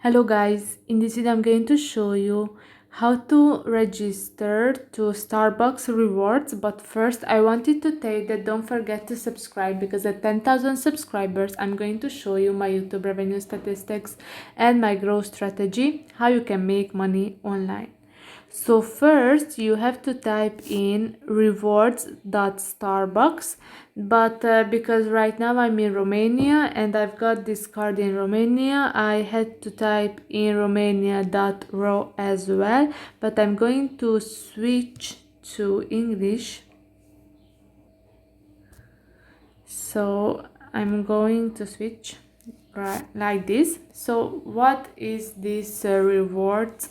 Hello guys, in this video I'm going to show you how to register to Starbucks rewards, but first I wanted to tell you that don't forget to subscribe because at 10,000 subscribers I'm going to show you my YouTube revenue statistics and my growth strategy, how you can make money online. So first you have to type in rewards.starbucks, but because right now I'm in Romania and I've got this card in Romania, I had to type in romania.ro as well, but I'm going to switch to English. So I'm going to switch right like this. So what is this rewards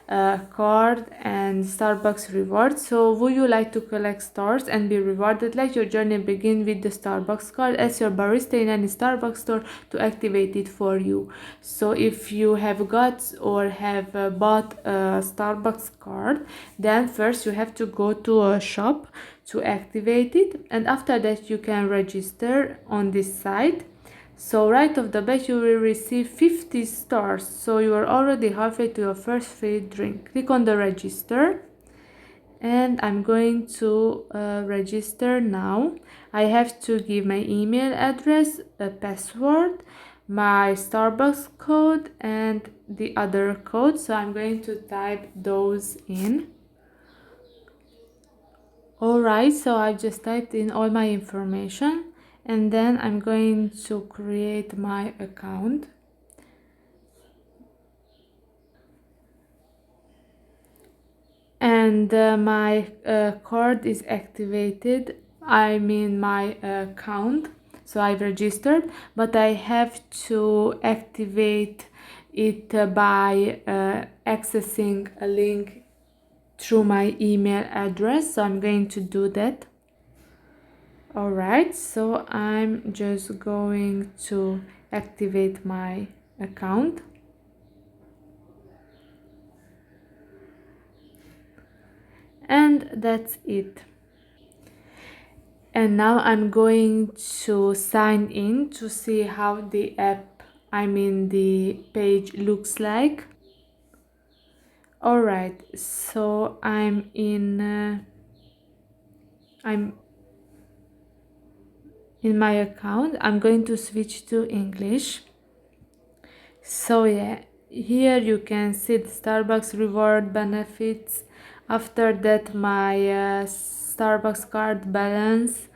card and Starbucks rewards? So would you like to collect stars and be rewarded? Let your journey begin with the Starbucks card. Ask your barista in any Starbucks store to activate it for you. So if you have got or have bought a Starbucks card, then first you have to go to a shop to activate it, and after that you can register on this site. So right off the bat you will receive 50 stars, so you are already halfway to your first free drink. Click on the register and I'm going to register now. I have to give my email address, a password, my Starbucks code and the other code, so I'm going to type those in. Alright, so I've just typed in all my information and then I'm going to create my account. And my card is activated, I mean my account, so I've registered, but I have to activate it by accessing a link through my email address, so I'm going to do that. Alright, so I'm just going to activate my account. And that's it. And now I'm going to sign in to see how the app, I mean the page looks like. Alright, so I'm in my account. I'm going to switch to English. So yeah, here you can see the Starbucks reward benefits. After that, my Starbucks card balance,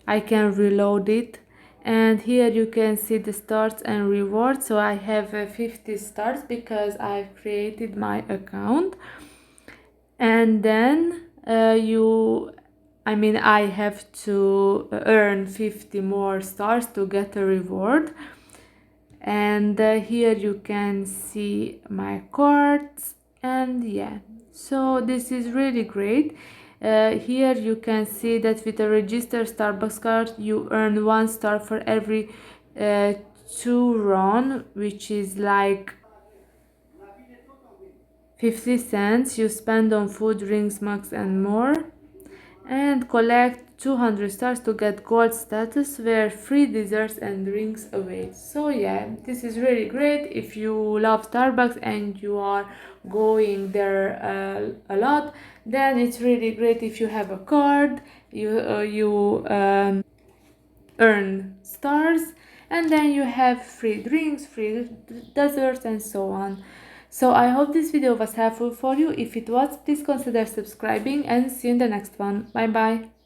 I can reload it, and here you can see the stars and rewards. So I have 50 stars because I've created my account, and then I have to earn 50 more stars to get a reward. And here you can see my cards, and yeah, so this is really great. Here you can see that with a registered Starbucks card you earn 1 star for every 2 RON, which is like 50 cents you spend on food, drinks, mugs and more, and collect 200 stars to get gold status where free desserts and drinks await. So yeah, this is really great if you love Starbucks and you are going there a lot. Then it's really great if you have a card, you earn stars, and then you have free drinks, free desserts and so on. So I hope this video was helpful for you. If it was, please consider subscribing and see you in the next one. Bye bye.